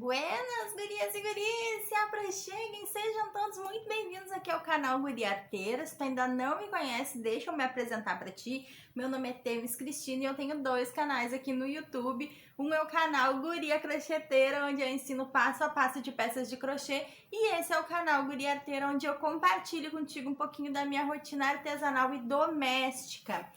Buenas, gurias e guris, se aproxeguem, sejam todos muito bem-vindos aqui ao canal Guria Arteira. Se tu ainda não me conhece, deixa eu me apresentar pra ti. Meu nome é Temis Cristina e eu tenho dois canais aqui no YouTube. Um é o canal Guria Crocheteira, onde eu ensino passo a passo de peças de crochê. E esse é o canal Guria Arteira, onde eu compartilho contigo um pouquinho da minha rotina artesanal e doméstica.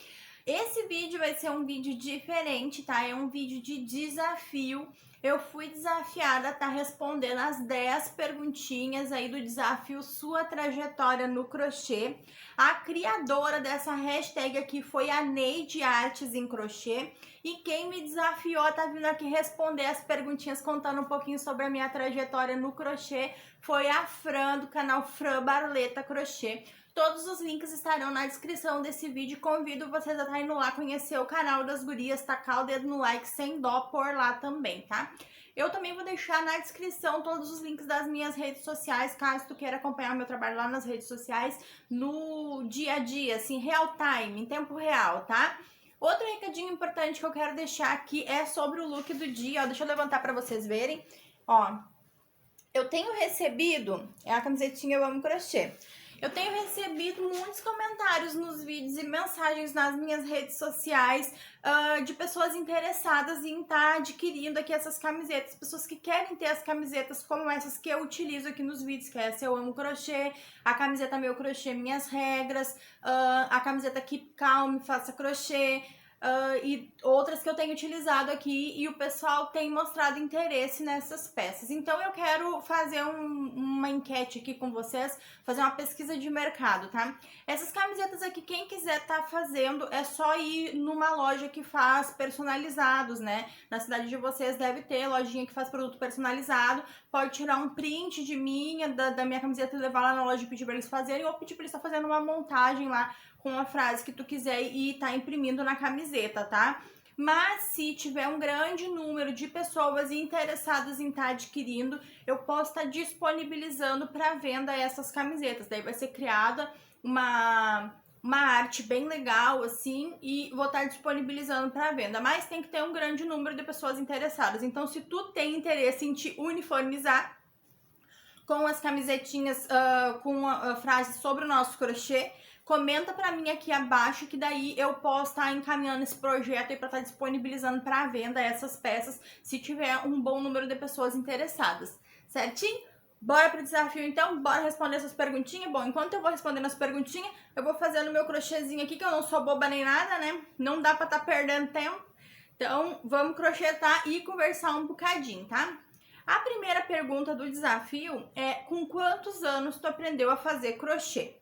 Esse vídeo vai ser um vídeo diferente, tá? É um vídeo de desafio. Eu fui desafiada a estar respondendo as 10 perguntinhas aí do desafio Sua Trajetória no Crochê. A criadora dessa hashtag aqui foi a Neide Artes em Crochê. E quem me desafiou tá vindo aqui responder as perguntinhas contando um pouquinho sobre a minha trajetória no crochê foi a Fran, do canal Fran Barleta Crochê. Todos os links estarão na descrição desse vídeo. Convido vocês a estar indo lá conhecer o canal das gurias, tacar o dedo no like sem dó por lá também, tá? Eu também vou deixar na descrição todos os links das minhas redes sociais, caso tu queira acompanhar o meu trabalho lá nas redes sociais no dia a dia, assim, real time, em tempo real, tá? Outro recadinho importante que eu quero deixar aqui é sobre o look do dia, ó, deixa eu levantar pra vocês verem, ó. Eu tenho recebido, é a camisetinha Eu Amo Crochê. Eu tenho recebido muitos comentários nos vídeos e mensagens nas minhas redes sociais de pessoas interessadas em estar adquirindo aqui essas camisetas. Pessoas que querem ter as camisetas como essas que eu utilizo aqui nos vídeos, que é essa Eu Amo Crochê, a camiseta Meu Crochê Minhas Regras, a camiseta Keep Calm, Faça Crochê, e outras que eu tenho utilizado aqui e o pessoal tem mostrado interesse nessas peças. Então eu quero fazer uma enquete aqui com vocês, fazer uma pesquisa de mercado, tá? Essas camisetas aqui, quem quiser tá fazendo, é só ir numa loja que faz personalizados, né? Na cidade de vocês deve ter lojinha que faz produto personalizado, pode tirar um print de minha, da minha camiseta e levar lá na loja e pedir pra eles fazerem, ou pedir pra eles estar fazendo uma montagem lá com a frase que tu quiser e tá imprimindo na camiseta, tá? Mas se tiver um grande número de pessoas interessadas em estar adquirindo, eu posso estar disponibilizando para venda essas camisetas. Daí vai ser criada uma arte bem legal, assim, e vou estar disponibilizando para venda. Mas tem que ter um grande número de pessoas interessadas. Então, se tu tem interesse em te uniformizar com as camisetinhas com a frase sobre o nosso crochê, comenta pra mim aqui abaixo que daí eu posso estar encaminhando esse projeto aí pra estar disponibilizando pra venda essas peças, se tiver um bom número de pessoas interessadas, certinho? Bora pro desafio então? Bora responder essas perguntinhas? Bom, enquanto eu vou respondendo as perguntinhas, eu vou fazendo meu crochêzinho aqui, que eu não sou boba nem nada, né? Não dá pra estar perdendo tempo. Então, vamos crochetar e conversar um bocadinho, tá? A primeira pergunta do desafio é: com quantos anos tu aprendeu a fazer crochê?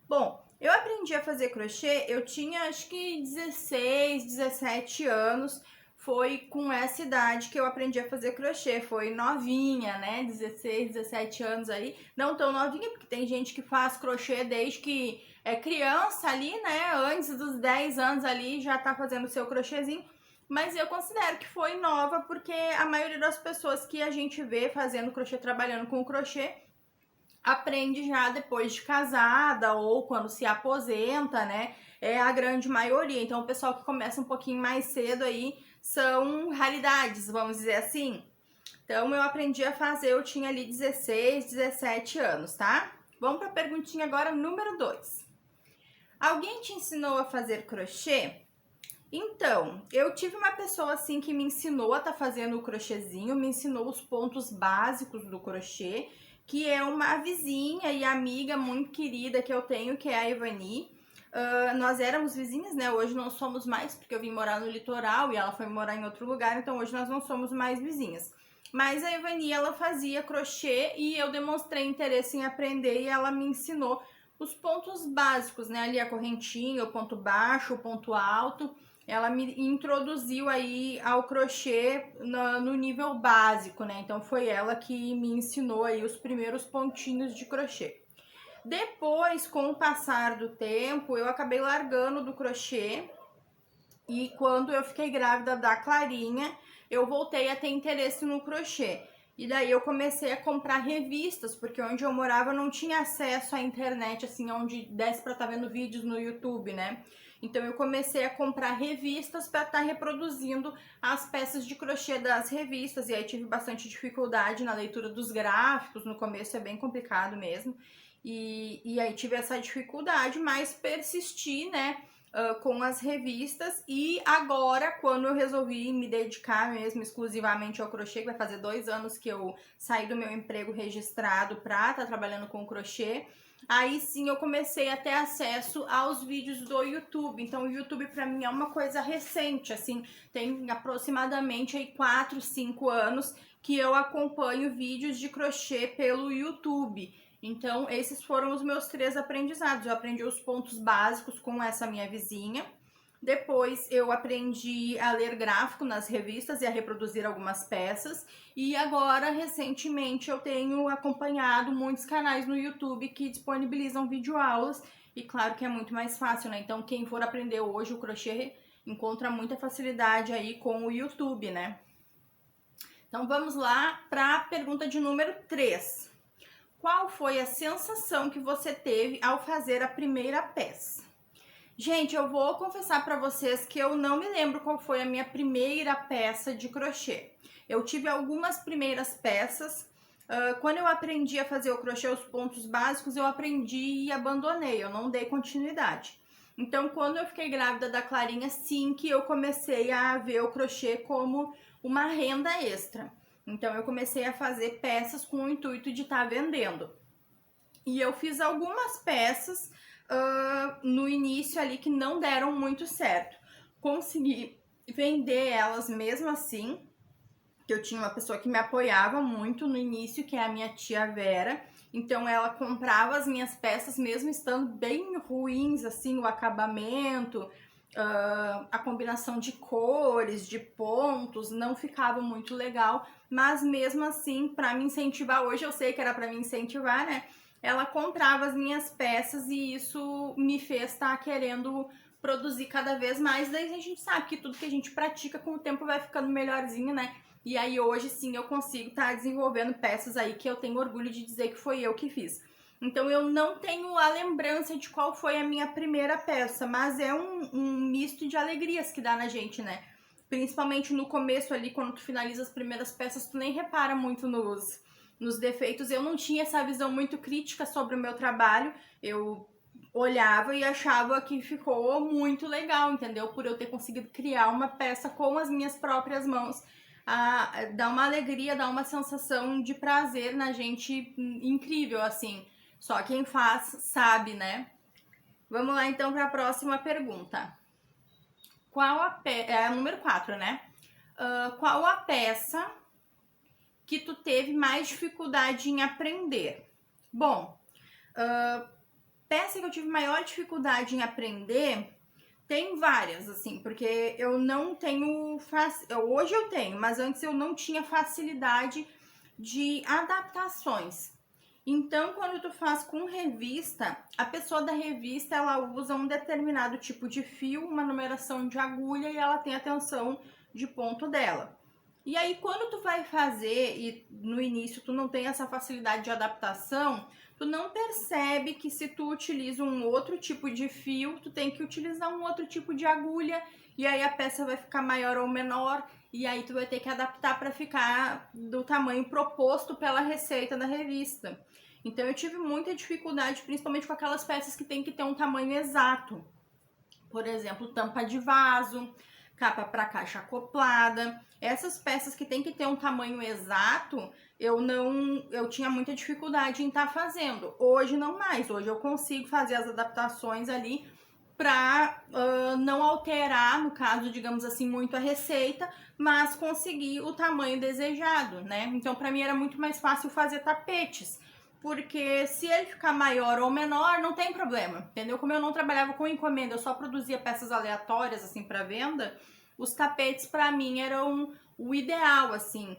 Bom, eu aprendi a fazer crochê, eu tinha acho que 16, 17 anos, foi com essa idade que eu aprendi a fazer crochê, foi novinha, né, 16, 17 anos aí, não tão novinha, porque tem gente que faz crochê desde que é criança ali, né, antes dos 10 anos ali já tá fazendo o seu crochêzinho, mas eu considero que foi nova, porque a maioria das pessoas que a gente vê fazendo crochê, trabalhando com crochê, aprende já depois de casada ou quando se aposenta, né? É a grande maioria. Então, o pessoal que começa um pouquinho mais cedo aí são raridades, vamos dizer assim. Então, eu aprendi a fazer, eu tinha ali 16, 17 anos, tá? Vamos para a perguntinha agora, número 2. Alguém te ensinou a fazer crochê? Então, eu tive uma pessoa assim que me ensinou a estar fazendo o crochêzinho, me ensinou os pontos básicos do crochê, que é uma vizinha e amiga muito querida que eu tenho, que é a Ivani. Nós éramos vizinhas, né? Hoje não somos mais, porque eu vim morar no litoral e ela foi morar em outro lugar, então hoje nós não somos mais vizinhas. Mas a Ivani, ela fazia crochê e eu demonstrei interesse em aprender e ela me ensinou os pontos básicos, né? Ali a correntinha, o ponto baixo, o ponto alto. Ela me introduziu aí ao crochê no nível básico, né? Então foi ela que me ensinou aí os primeiros pontinhos de crochê. Depois, com o passar do tempo, eu acabei largando do crochê e quando eu fiquei grávida da Clarinha, eu voltei a ter interesse no crochê. E daí eu comecei a comprar revistas, porque onde eu morava não tinha acesso à internet, assim, onde desse pra estar vendo vídeos no YouTube, né? Então eu comecei a comprar revistas para estar reproduzindo as peças de crochê das revistas, e aí tive bastante dificuldade na leitura dos gráficos, no começo é bem complicado mesmo, e aí tive essa dificuldade, mas persisti, né, com as revistas. E agora, quando eu resolvi me dedicar mesmo exclusivamente ao crochê, que vai fazer 2 anos que eu saí do meu emprego registrado para estar trabalhando com crochê, aí sim eu comecei a ter acesso aos vídeos do YouTube. Então o YouTube para mim é uma coisa recente, assim, tem aproximadamente aí 4, 5 anos que eu acompanho vídeos de crochê pelo YouTube. Então esses foram os meus 3 aprendizados. Eu aprendi os pontos básicos com essa minha vizinha. Depois eu aprendi a ler gráfico nas revistas e a reproduzir algumas peças. E agora, recentemente, eu tenho acompanhado muitos canais no YouTube que disponibilizam videoaulas. E claro que é muito mais fácil, né? Então quem for aprender hoje o crochê encontra muita facilidade aí com o YouTube, né? Então vamos lá para a pergunta de número 3. Qual foi a sensação que você teve ao fazer a primeira peça? Gente, eu vou confessar para vocês que eu não me lembro qual foi a minha primeira peça de crochê. Eu tive algumas primeiras peças. Quando eu aprendi a fazer o crochê, os pontos básicos, eu aprendi e abandonei, eu não dei continuidade. Então, quando eu fiquei grávida da Clarinha, sim que eu comecei a ver o crochê como uma renda extra. Então, eu comecei a fazer peças com o intuito de estar vendendo. E eu fiz algumas peças no início ali que não deram muito certo. Consegui vender elas mesmo assim, que eu tinha uma pessoa que me apoiava muito no início, que é a minha tia Vera. Então ela comprava as minhas peças mesmo estando bem ruins, assim, o acabamento, a combinação de cores, de pontos, não ficava muito legal. Mas mesmo assim, para me incentivar, hoje eu sei que era para me incentivar, né? Ela comprava as minhas peças e isso me fez estar querendo produzir cada vez mais. Daí a gente sabe que tudo que a gente pratica com o tempo vai ficando melhorzinho, né? E aí hoje sim eu consigo estar desenvolvendo peças aí que eu tenho orgulho de dizer que foi eu que fiz. Então eu não tenho a lembrança de qual foi a minha primeira peça, mas é um misto de alegrias que dá na gente, né? Principalmente no começo ali, quando tu finaliza as primeiras peças, tu nem repara muito nos defeitos. Eu não tinha essa visão muito crítica sobre o meu trabalho. Eu olhava e achava que ficou muito legal, entendeu? Por eu ter conseguido criar uma peça com as minhas próprias mãos. Dá uma alegria, dá uma sensação de prazer na gente incrível, assim. Só quem faz sabe, né? Vamos lá então para a próxima pergunta. É a número 4, né? Qual a peça que tu teve mais dificuldade em aprender? Bom, peça que eu tive maior dificuldade em aprender, tem várias, assim, porque eu não tenho... Hoje eu tenho, mas antes eu não tinha facilidade de adaptações. Então, quando tu faz com revista, a pessoa da revista, ela usa um determinado tipo de fio, uma numeração de agulha, e ela tem a tensão de ponto dela. E aí, quando tu vai fazer e no início tu não tem essa facilidade de adaptação, tu não percebe que se tu utiliza um outro tipo de fio, tu tem que utilizar um outro tipo de agulha, e aí a peça vai ficar maior ou menor, e aí tu vai ter que adaptar para ficar do tamanho proposto pela receita da revista. Então eu tive muita dificuldade, principalmente com aquelas peças que tem que ter um tamanho exato. Por exemplo, tampa de vaso, capa para caixa acoplada. Essas peças que tem que ter um tamanho exato, eu tinha muita dificuldade em estar fazendo. Hoje não mais, hoje eu consigo fazer as adaptações ali para não alterar, no caso, digamos assim, muito a receita, mas conseguir o tamanho desejado, né? Então, para mim era muito mais fácil fazer tapetes, porque se ele ficar maior ou menor, não tem problema, entendeu? Como eu não trabalhava com encomenda, eu só produzia peças aleatórias, assim, para venda, os tapetes, para mim, eram o ideal, assim,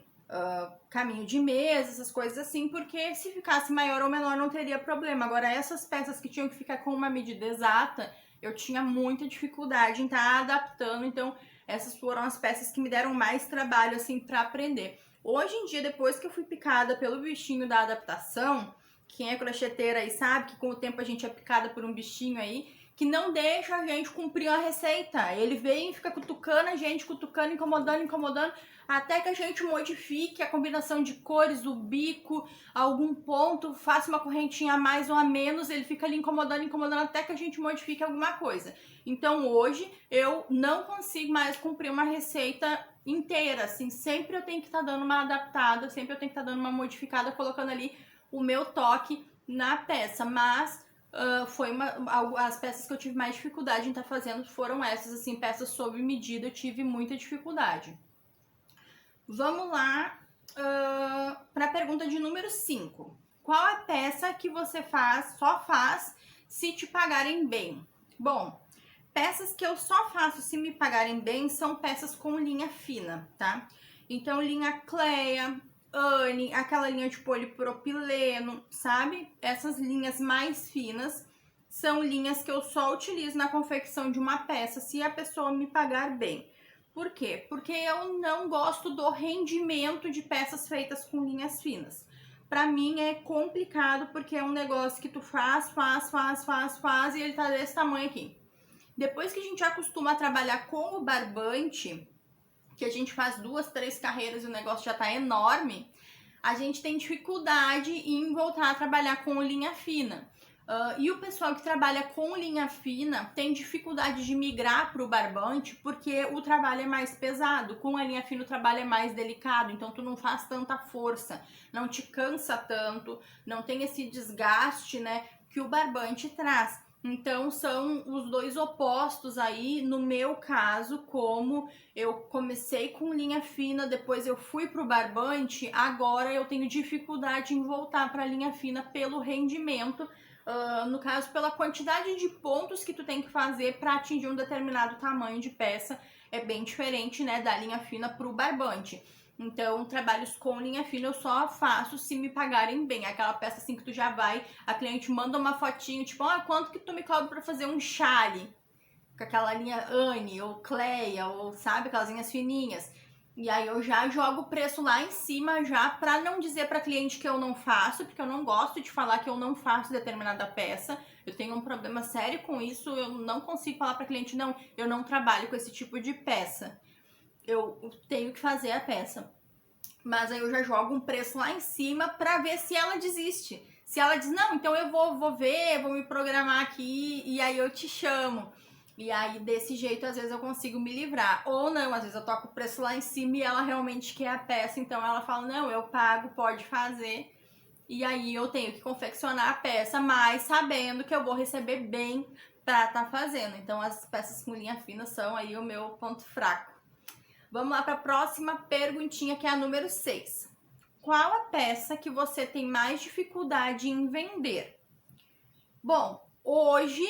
caminho de mesa, essas coisas assim, porque se ficasse maior ou menor, não teria problema. Agora, essas peças que tinham que ficar com uma medida exata, eu tinha muita dificuldade em estar adaptando, então essas foram as peças que me deram mais trabalho, assim, para aprender. Hoje em dia, depois que eu fui picada pelo bichinho da adaptação, quem é crocheteira aí sabe que com o tempo a gente é picada por um bichinho aí, que não deixa a gente cumprir a receita. Ele vem e fica cutucando a gente, cutucando, incomodando, até que a gente modifique a combinação de cores, o bico, algum ponto, faça uma correntinha a mais ou a menos, ele fica ali incomodando, até que a gente modifique alguma coisa. Então hoje eu não consigo mais cumprir uma receita inteira, assim, sempre eu tenho que estar dando uma adaptada, sempre eu tenho que estar dando uma modificada, colocando ali o meu toque na peça, mas as peças que eu tive mais dificuldade em estar fazendo foram essas, assim, peças sob medida, eu tive muita dificuldade. Vamos lá para a pergunta de número 5. Qual é a peça que você só faz se te pagarem bem? Bom, peças que eu só faço se me pagarem bem são peças com linha fina, tá? Então, linha Cleia, Anne, aquela linha de polipropileno, sabe? Essas linhas mais finas são linhas que eu só utilizo na confecção de uma peça se a pessoa me pagar bem. Por quê? Porque eu não gosto do rendimento de peças feitas com linhas finas. Pra mim é complicado porque é um negócio que tu faz e ele tá desse tamanho aqui. Depois que a gente acostuma a trabalhar com o barbante, que a gente faz 2, 3 carreiras e o negócio já tá enorme, a gente tem dificuldade em voltar a trabalhar com linha fina. E o pessoal que trabalha com linha fina tem dificuldade de migrar para o barbante porque o trabalho é mais pesado. Com a linha fina o trabalho é mais delicado, então tu não faz tanta força, não te cansa tanto, não tem esse desgaste, né, que o barbante traz. Então são os dois opostos aí. No meu caso, como eu comecei com linha fina, depois eu fui pro barbante, agora eu tenho dificuldade em voltar para a linha fina pelo rendimento. No caso, pela quantidade de pontos que tu tem que fazer para atingir um determinado tamanho de peça, é bem diferente, né, da linha fina pro barbante. Então, trabalhos com linha fina eu só faço se me pagarem bem. Aquela peça assim que tu já vai, a cliente manda uma fotinho, tipo, quanto que tu me cobra pra fazer um chale? Com aquela linha Anne, ou Cleia, ou sabe, aquelas linhas fininhas. E aí eu já jogo o preço lá em cima já pra não dizer pra cliente que eu não faço, porque eu não gosto de falar que eu não faço determinada peça. Eu tenho um problema sério com isso, eu não consigo falar pra cliente, não, eu não trabalho com esse tipo de peça. Eu tenho que fazer a peça. Mas aí eu já jogo um preço lá em cima pra ver se ela desiste. Se ela diz, não, então eu vou ver, vou me programar aqui e aí eu te chamo. E aí desse jeito às vezes eu consigo me livrar. Ou não, às vezes eu toco o preço lá em cima e ela realmente quer a peça. Então ela fala, não, eu pago, pode fazer. E aí eu tenho que confeccionar a peça, mas sabendo que eu vou receber bem pra tá fazendo. Então as peças com linha fina são aí o meu ponto fraco. Vamos lá para a próxima perguntinha, que é a número 6. Qual a peça que você tem mais dificuldade em vender? Bom, hoje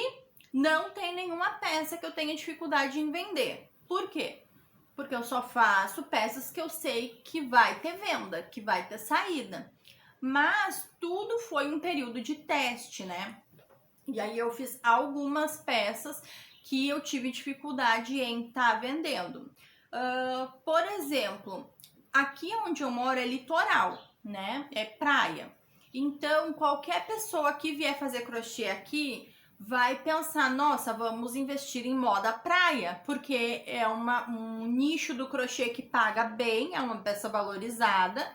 não tem nenhuma peça que eu tenha dificuldade em vender. Por quê? Porque eu só faço peças que eu sei que vai ter venda, que vai ter saída. Mas tudo foi um período de teste, né? E aí eu fiz algumas peças que eu tive dificuldade em estar vendendo. Por exemplo, aqui onde eu moro é litoral, né? É praia. Então, qualquer pessoa que vier fazer crochê aqui vai pensar, nossa, vamos investir em moda praia, porque é um nicho do crochê que paga bem, é uma peça valorizada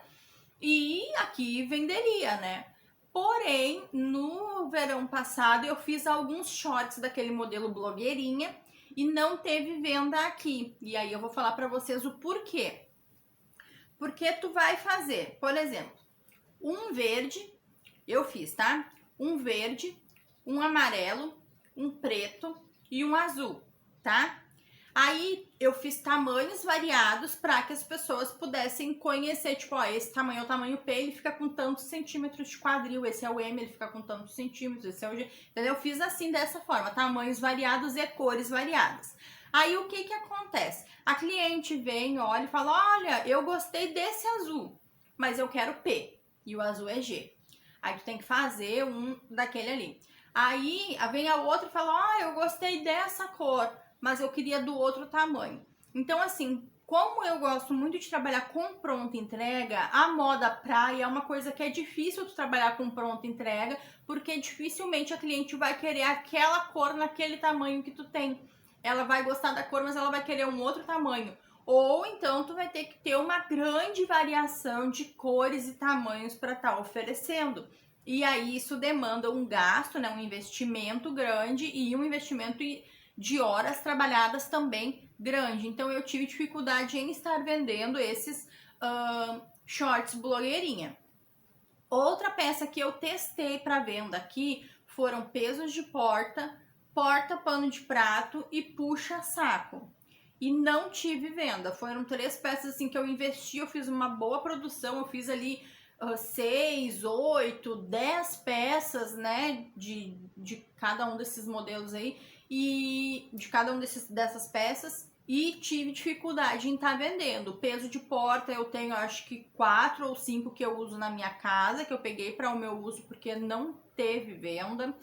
e aqui venderia, né? Porém, no verão passado eu fiz alguns shorts daquele modelo blogueirinha e não teve venda aqui. E aí eu vou falar para vocês o porquê. Porque tu vai fazer, por exemplo, um verde, eu fiz, tá? Um verde, um amarelo, um preto e um azul, tá? Aí eu fiz tamanhos variados para que as pessoas pudessem conhecer, tipo, ó, esse tamanho é o tamanho P, ele fica com tantos centímetros de quadril, esse é o M, ele fica com tantos centímetros, esse é o G, entendeu? Eu fiz assim, dessa forma, tamanhos variados e cores variadas. Aí o que que acontece? A cliente vem, olha e fala, olha, eu gostei desse azul, mas eu quero P, e o azul é G. Aí tu tem que fazer um daquele ali. Aí vem a outra e fala, eu gostei dessa cor, mas eu queria do outro tamanho. Então, assim, Como eu gosto muito de trabalhar com pronta entrega, a moda praia é uma coisa que é difícil de trabalhar com pronta entrega, porque dificilmente a cliente vai querer aquela cor naquele tamanho que tu tem. Ela vai gostar da cor, mas ela vai querer um outro tamanho. Ou então tu vai ter que ter uma grande variação de cores e tamanhos para estar oferecendo. E aí isso demanda um gasto, né, um investimento grande e um investimento de horas trabalhadas também grande. Então eu tive dificuldade em estar vendendo esses shorts blogueirinha. Outra peça que eu testei para venda aqui foram pesos de porta, pano de prato e puxa-saco. E não tive venda. Foram 3 peças assim que eu investi, eu fiz uma boa produção, eu fiz ali 6, 8, 10 peças, né, de cada um desses modelos aí, e de cada um dessas peças, e tive dificuldade em estar vendendo. Peso de porta eu tenho acho que 4 ou 5 que eu uso na minha casa, que eu peguei para o meu uso porque não teve venda.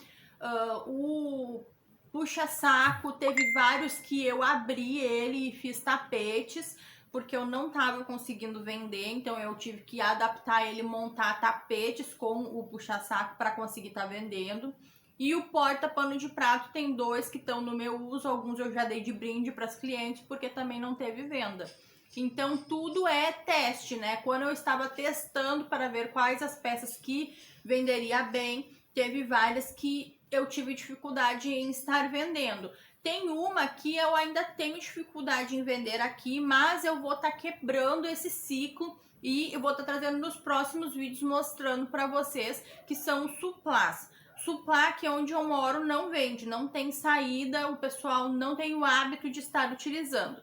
O puxa-saco teve vários que eu abri ele e fiz tapetes, porque eu não tava conseguindo vender, então eu tive que adaptar ele, montar tapetes com o puxa-saco para conseguir estar vendendo. E o porta-pano de prato tem 2 que estão no meu uso, alguns eu já dei de brinde para as clientes, porque também não teve venda. Então tudo é teste, né? Quando eu estava testando para ver quais as peças que venderia bem, teve várias que eu tive dificuldade em estar vendendo. Tem uma que eu ainda tenho dificuldade em vender aqui, mas eu vou estar quebrando esse ciclo e eu vou estar trazendo nos próximos vídeos mostrando para vocês, que são suplás. Suplá, que é onde eu moro, não vende, não tem saída, o pessoal não tem o hábito de estar utilizando.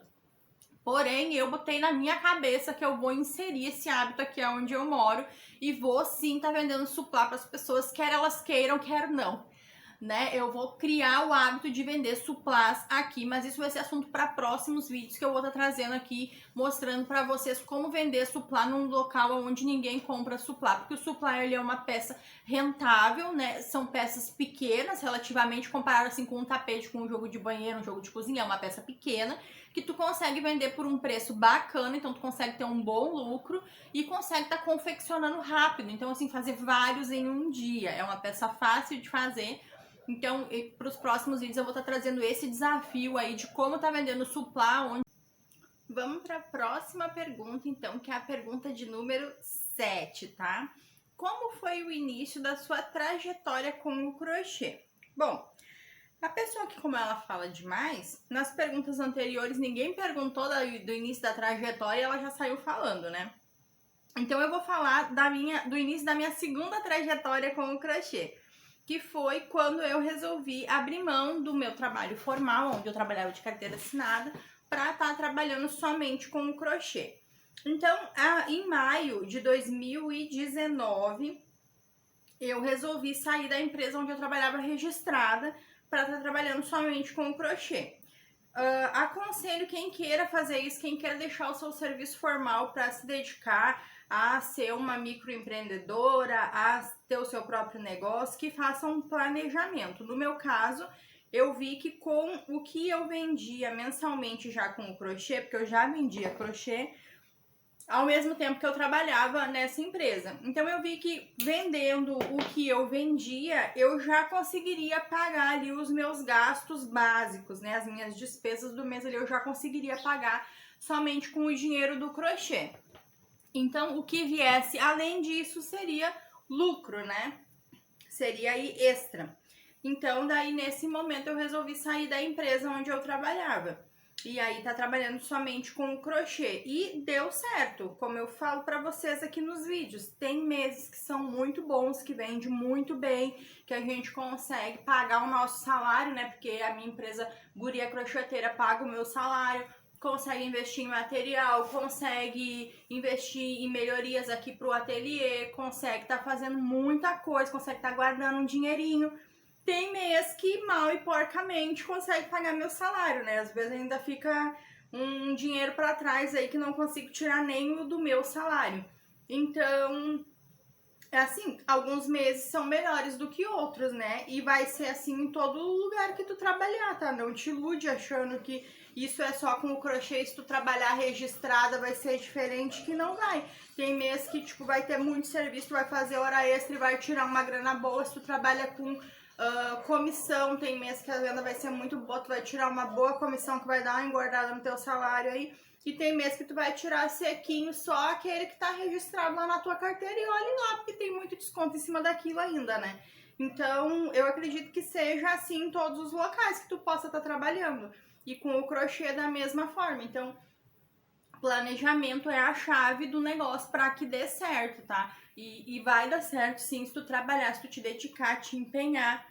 Porém, eu botei na minha cabeça que eu vou inserir esse hábito aqui onde eu moro e vou sim estar vendendo suplá para as pessoas, quer elas queiram, quer não. Né? Eu vou criar o hábito de vender suplás aqui, mas isso vai ser assunto para próximos vídeos que eu vou estar trazendo aqui, mostrando para vocês como vender suplá num local onde ninguém compra suplá, porque o suplá ele é uma peça rentável, né? São peças pequenas, relativamente comparado assim com um tapete, com um jogo de banheiro, um jogo de cozinha, é uma peça pequena que tu consegue vender por um preço bacana, então tu consegue ter um bom lucro e consegue estar confeccionando rápido, então assim, fazer vários em um dia, é uma peça fácil de fazer. Então, para os próximos vídeos eu vou estar trazendo esse desafio aí de como tá vendendo suplá. Vamos para a próxima pergunta, então, que é a pergunta de número 7, tá? Como foi o início da sua trajetória com o crochê? Bom, a pessoa que, como ela fala demais, nas perguntas anteriores ninguém perguntou do início da trajetória e ela já saiu falando, né? Então eu vou falar do início da minha segunda trajetória com o crochê, que foi quando eu resolvi abrir mão do meu trabalho formal, onde eu trabalhava de carteira assinada, para estar trabalhando somente com o crochê. Então, em maio de 2019, eu resolvi sair da empresa onde eu trabalhava registrada para estar trabalhando somente com o crochê. Aconselho quem queira fazer isso, quem quer deixar o seu serviço formal para se dedicar a ser uma microempreendedora, a ter o seu próprio negócio, que faça um planejamento. No meu caso, eu vi que com o que eu vendia mensalmente já com o crochê, porque eu já vendia crochê, ao mesmo tempo que eu trabalhava nessa empresa. Então eu vi que vendendo o que eu vendia, eu já conseguiria pagar ali os meus gastos básicos, né? As minhas despesas do mês ali eu já conseguiria pagar somente com o dinheiro do crochê. Então o que viesse além disso seria lucro, né? Seria aí extra. Então daí nesse momento eu resolvi sair da empresa onde eu trabalhava. E aí tá trabalhando somente com o crochê e deu certo, como eu falo pra vocês aqui nos vídeos. Tem meses que são muito bons, que vende muito bem, que a gente consegue pagar o nosso salário, né? Porque a minha empresa Guria Crocheteira paga o meu salário, consegue investir em material, consegue investir em melhorias aqui pro ateliê, consegue tá fazendo muita coisa, consegue tá guardando um dinheirinho. Tem mês que mal e porcamente consegue pagar meu salário, né? Às vezes ainda fica um dinheiro para trás aí que não consigo tirar nem o do meu salário. Então, é assim, alguns meses são melhores do que outros, né? E vai ser assim em todo lugar que tu trabalhar, tá? Não te ilude achando que isso é só com o crochê, se tu trabalhar registrada vai ser diferente, que não vai. Tem mês que, tipo, vai ter muito serviço, tu vai fazer hora extra e vai tirar uma grana boa. Se tu trabalha com comissão, tem mês que a venda vai ser muito boa, tu vai tirar uma boa comissão que vai dar uma engordada no teu salário aí. E tem mês que tu vai tirar sequinho, só aquele que tá registrado lá na tua carteira, e olhe lá, porque tem muito desconto em cima daquilo ainda, né? Então, eu acredito que seja assim em todos os locais que tu possa estar trabalhando. E com o crochê da mesma forma. Então, planejamento é a chave do negócio para que dê certo, tá? E vai dar certo sim se tu trabalhar, se tu te dedicar, te empenhar.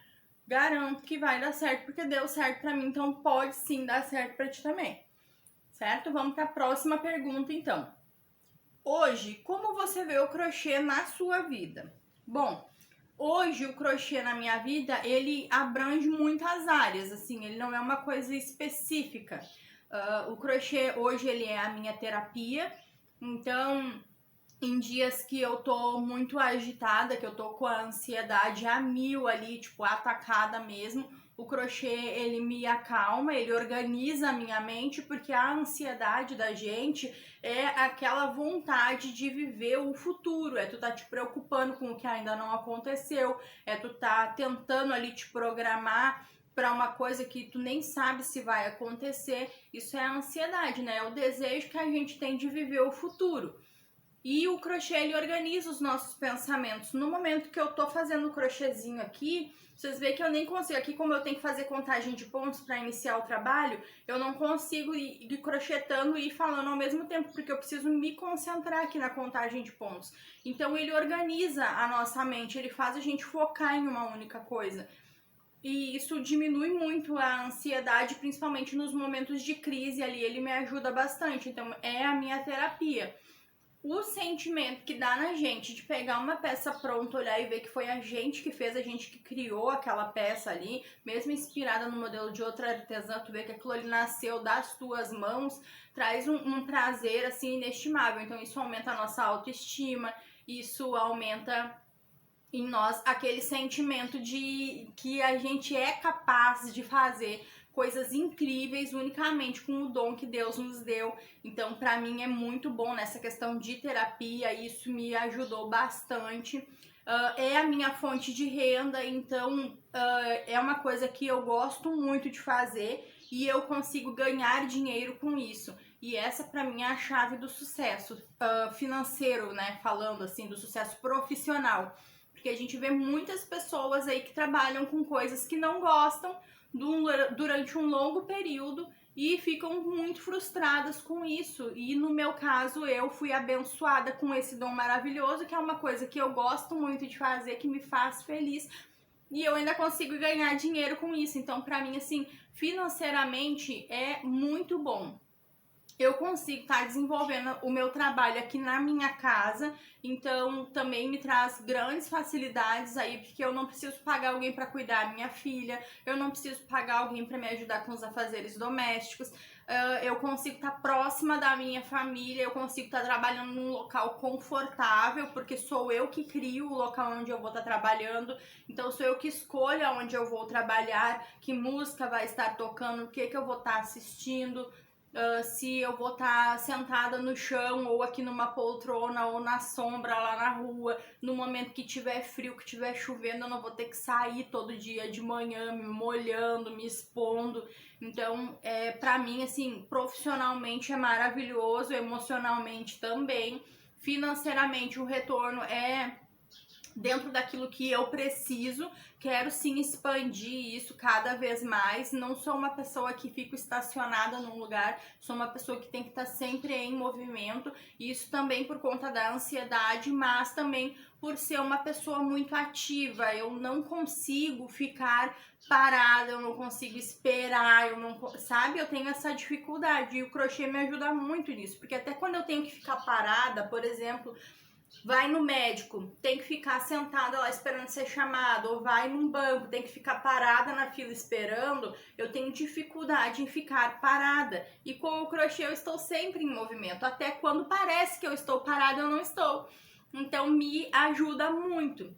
Garanto que vai dar certo, porque deu certo para mim, então pode sim dar certo para ti também. Certo? Vamos para a próxima pergunta, então. Hoje, como você vê o crochê na sua vida? Bom, hoje o crochê na minha vida, ele abrange muitas áreas, assim, ele não é uma coisa específica. O crochê hoje ele é a minha terapia, então em dias que eu tô muito agitada, que eu tô com a ansiedade a mil ali, tipo, atacada mesmo, o crochê, ele me acalma, ele organiza a minha mente, porque a ansiedade da gente é aquela vontade de viver o futuro, é tu tá te preocupando com o que ainda não aconteceu, é tu tá tentando ali te programar para uma coisa que tu nem sabe se vai acontecer. Isso é a ansiedade, né? É o desejo que a gente tem de viver o futuro. E o crochê, ele organiza os nossos pensamentos. No momento que eu tô fazendo o crochêzinho aqui, vocês veem que eu nem consigo. Aqui, como eu tenho que fazer contagem de pontos para iniciar o trabalho, eu não consigo ir crochetando e ir falando ao mesmo tempo, porque eu preciso me concentrar aqui na contagem de pontos. Então, ele organiza a nossa mente, ele faz a gente focar em uma única coisa. E isso diminui muito a ansiedade, principalmente nos momentos de crise ali, ele me ajuda bastante. Então, é a minha terapia. O sentimento que dá na gente de pegar uma peça pronta, olhar e ver que foi a gente que fez, a gente que criou aquela peça ali, mesmo inspirada no modelo de outra artesã, tu vê que aquilo ali nasceu das tuas mãos, traz um prazer assim inestimável. Então isso aumenta a nossa autoestima, isso aumenta em nós aquele sentimento de que a gente é capaz de fazer coisas incríveis unicamente com o dom que Deus nos deu. Então, para mim é muito bom nessa questão de terapia, isso me ajudou bastante. É a minha fonte de renda, então é uma coisa que eu gosto muito de fazer e eu consigo ganhar dinheiro com isso. E essa para mim é a chave do sucesso financeiro, né? Falando assim, do sucesso profissional. Porque a gente vê muitas pessoas aí que trabalham com coisas que não gostam durante um longo período e ficam muito frustradas com isso. E no meu caso, eu fui abençoada com esse dom maravilhoso, que é uma coisa que eu gosto muito de fazer, que me faz feliz. E eu ainda consigo ganhar dinheiro com isso. Então, pra mim, assim, financeiramente é muito bom. Eu consigo estar desenvolvendo o meu trabalho aqui na minha casa, então também me traz grandes facilidades aí, porque eu não preciso pagar alguém para cuidar da minha filha, eu não preciso pagar alguém para me ajudar com os afazeres domésticos, eu consigo estar próxima da minha família, eu consigo estar trabalhando num local confortável, porque sou eu que crio o local onde eu vou estar trabalhando, então sou eu que escolho onde eu vou trabalhar, que música vai estar tocando, o que eu vou estar assistindo. Se eu vou estar sentada no chão ou aqui numa poltrona ou na sombra lá na rua, no momento que tiver frio, que tiver chovendo, eu não vou ter que sair todo dia de manhã me molhando, me expondo. Então, pra mim, assim, profissionalmente é maravilhoso, emocionalmente também, financeiramente o retorno é dentro daquilo que eu preciso. Quero sim expandir isso cada vez mais. Não sou uma pessoa que fica estacionada num lugar, sou uma pessoa que tem que estar sempre em movimento. Isso também por conta da ansiedade, mas também por ser uma pessoa muito ativa. Eu não consigo ficar parada, eu não consigo esperar, eu não, sabe? Eu tenho essa dificuldade e o crochê me ajuda muito nisso, porque até quando eu tenho que ficar parada, por exemplo, vai no médico, tem que ficar sentada lá esperando ser chamado, ou vai num banco, tem que ficar parada na fila esperando, eu tenho dificuldade em ficar parada. E com o crochê eu estou sempre em movimento, até quando parece que eu estou parada, eu não estou. Então me ajuda muito.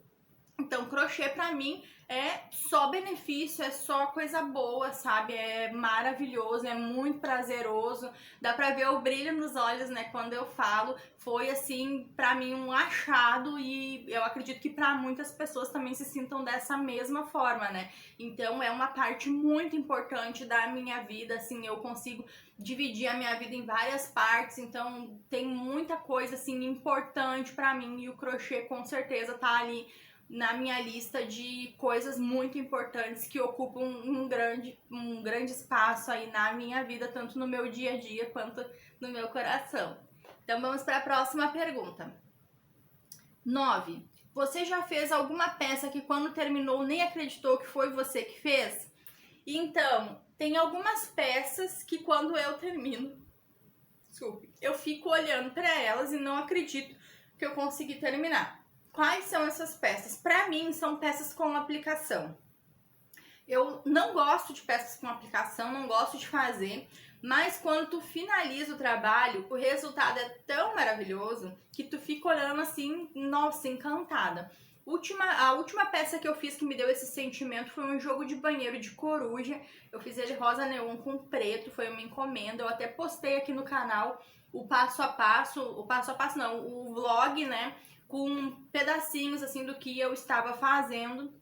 Então, crochê pra mim é só benefício, é só coisa boa, sabe? É maravilhoso, é muito prazeroso. Dá pra ver o brilho nos olhos, né, quando eu falo. Foi, assim, pra mim um achado e eu acredito que pra muitas pessoas também se sintam dessa mesma forma, né? Então, é uma parte muito importante da minha vida, assim, eu consigo dividir a minha vida em várias partes, então tem muita coisa, assim, importante pra mim e o crochê com certeza tá ali na minha lista de coisas muito importantes que ocupam um grande espaço aí na minha vida, tanto no meu dia a dia quanto no meu coração. Então vamos para a próxima pergunta. 9. Você já fez alguma peça que quando terminou nem acreditou que foi você que fez? Então, tem algumas peças que quando eu termino, desculpe, eu fico olhando para elas e não acredito que eu consegui terminar. Quais são essas peças? Para mim, são peças com aplicação. Eu não gosto de peças com aplicação, não gosto de fazer, mas quando tu finaliza o trabalho, o resultado é tão maravilhoso que tu fica olhando assim, nossa, encantada. A última peça que eu fiz que me deu esse sentimento foi um jogo de banheiro de coruja. Eu fiz ele rosa neon com preto, foi uma encomenda. Eu até postei aqui no canal o passo a passo não, o vlog, né? Com pedacinhos assim do que eu estava fazendo.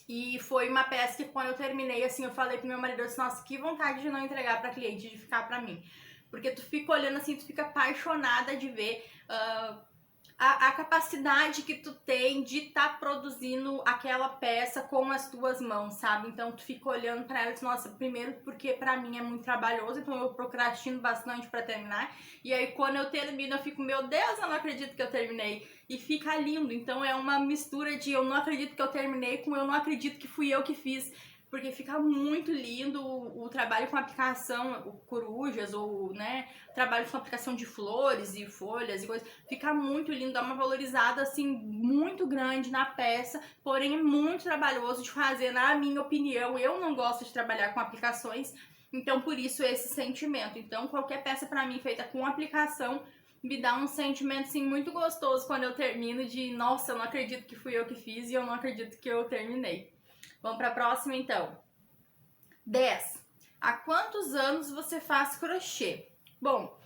E foi uma peça que quando eu terminei, assim, eu falei pro meu marido, eu disse, nossa, que vontade de não entregar pra cliente, de ficar pra mim. Porque tu fica olhando assim, tu fica apaixonada de ver a capacidade que tu tem de estar produzindo aquela peça com as tuas mãos, sabe? Então tu fica olhando pra ela e diz, nossa, primeiro porque pra mim é muito trabalhoso, então eu procrastino bastante pra terminar. E aí quando eu termino eu fico, meu Deus, eu não acredito que eu terminei. E fica lindo, então é uma mistura de eu não acredito que eu terminei com eu não acredito que fui eu que fiz. Porque fica muito lindo o trabalho com aplicação, corujas, ou, né, trabalho com aplicação de flores e folhas e coisas. Fica muito lindo, dá uma valorizada, assim, muito grande na peça, porém é muito trabalhoso de fazer, na minha opinião. Eu não gosto de trabalhar com aplicações, então por isso esse sentimento. Então qualquer peça pra mim feita com aplicação me dá um sentimento, assim, muito gostoso quando eu termino de, nossa, eu não acredito que fui eu que fiz e eu não acredito que eu terminei. Vamos para a próxima, então. 10. Há quantos anos você faz crochê? Bom,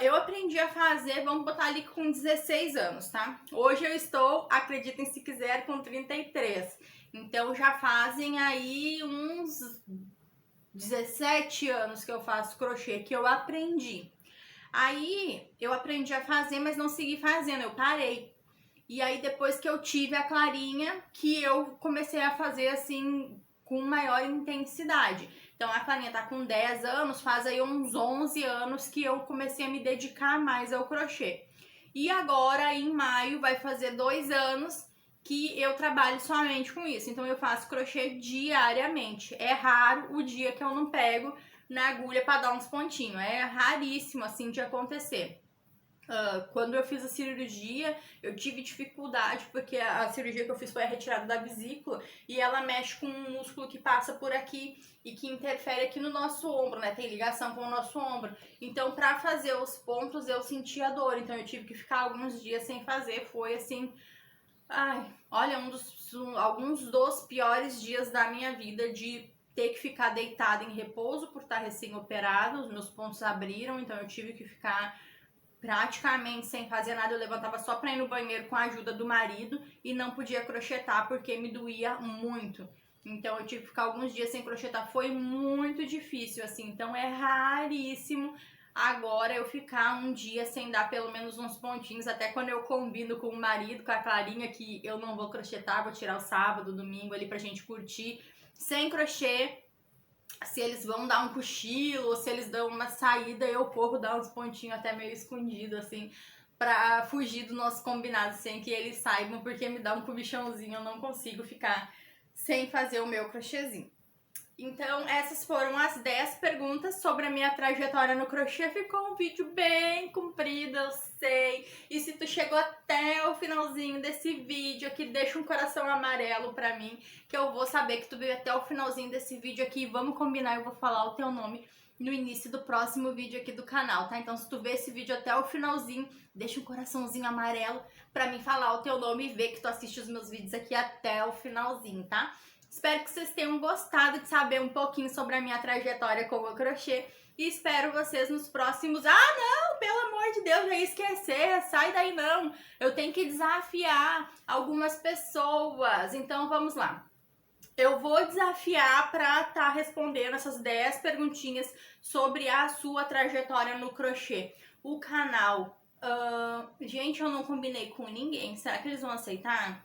eu aprendi a fazer, vamos botar ali com 16 anos, tá? Hoje eu estou, acreditem se quiser, com 33. Então já fazem aí uns 17 anos que eu faço crochê, que eu aprendi. Aí eu aprendi a fazer, mas não segui fazendo, eu parei. E aí depois que eu tive a Clarinha, que eu comecei a fazer assim com maior intensidade. Então a Clarinha tá com 10 anos, faz aí uns 11 anos que eu comecei a me dedicar mais ao crochê. E agora em maio vai fazer 2 anos que eu trabalho somente com isso. Então eu faço crochê diariamente. É raro o dia que eu não pego na agulha para dar uns pontinhos. É raríssimo assim de acontecer. Quando eu fiz a cirurgia, eu tive dificuldade, porque a cirurgia que eu fiz foi a retirada da vesícula e ela mexe com um músculo que passa por aqui e que interfere aqui no nosso ombro, né? Tem ligação com o nosso ombro. Então, pra fazer os pontos, eu sentia dor, então eu tive que ficar alguns dias sem fazer. Foi assim, ai, olha, alguns dos piores dias da minha vida de ter que ficar deitada em repouso por estar recém-operado. Os meus pontos abriram, então eu tive que ficar praticamente sem fazer nada. Eu levantava só pra ir no banheiro com a ajuda do marido e não podia crochetar porque me doía muito. Então eu tive que ficar alguns dias sem crochetar, foi muito difícil, assim. Então é raríssimo agora eu ficar um dia sem dar pelo menos uns pontinhos, até quando eu combino com o marido, com a Clarinha, que eu não vou crochetar, vou tirar o sábado, domingo ali pra gente curtir sem crochê. Se eles vão dar um cochilo ou se eles dão uma saída, eu corro dar uns pontinhos até meio escondido, assim, pra fugir do nosso combinado, sem que eles saibam, porque me dá um comichãozinho, eu não consigo ficar sem fazer o meu crochêzinho. Então, essas foram as 10 perguntas sobre a minha trajetória no crochê. Ficou um vídeo bem comprido, eu sei. E se tu chegou até o finalzinho desse vídeo aqui, deixa um coração amarelo pra mim, que eu vou saber que tu veio até o finalzinho desse vídeo aqui. Vamos combinar, eu vou falar o teu nome no início do próximo vídeo aqui do canal, tá? Então se tu ver esse vídeo até o finalzinho, deixa um coraçãozinho amarelo pra mim falar o teu nome e ver que tu assiste os meus vídeos aqui até o finalzinho, tá? Espero que vocês tenham gostado de saber um pouquinho sobre a minha trajetória com o crochê e espero vocês nos próximos... Ah, não! Pelo amor de Deus, já ia esquecer, sai daí não! Eu tenho que desafiar algumas pessoas, então vamos lá. Eu vou desafiar para estar respondendo essas 10 perguntinhas sobre a sua trajetória no crochê. O canal, gente, eu não combinei com ninguém, será que eles vão aceitar?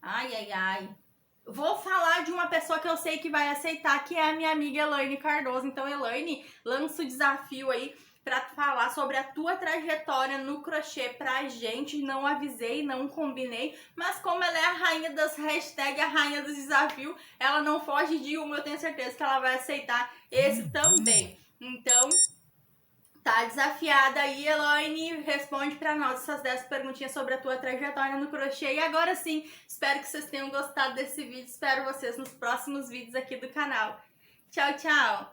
Ai, ai, ai. Vou falar de uma pessoa que eu sei que vai aceitar, que é a minha amiga Elaine Cardoso. Então, Elaine, lança o desafio aí pra falar sobre a tua trajetória no crochê pra gente. Não avisei, não combinei, mas como ela é a rainha das hashtags, a rainha dos desafios, ela não foge de uma, eu tenho certeza que ela vai aceitar esse também. Então, tá desafiada aí, Elaine, responde pra nós essas 10 perguntinhas sobre a tua trajetória no crochê. E agora sim, espero que vocês tenham gostado desse vídeo, espero vocês nos próximos vídeos aqui do canal. Tchau, tchau!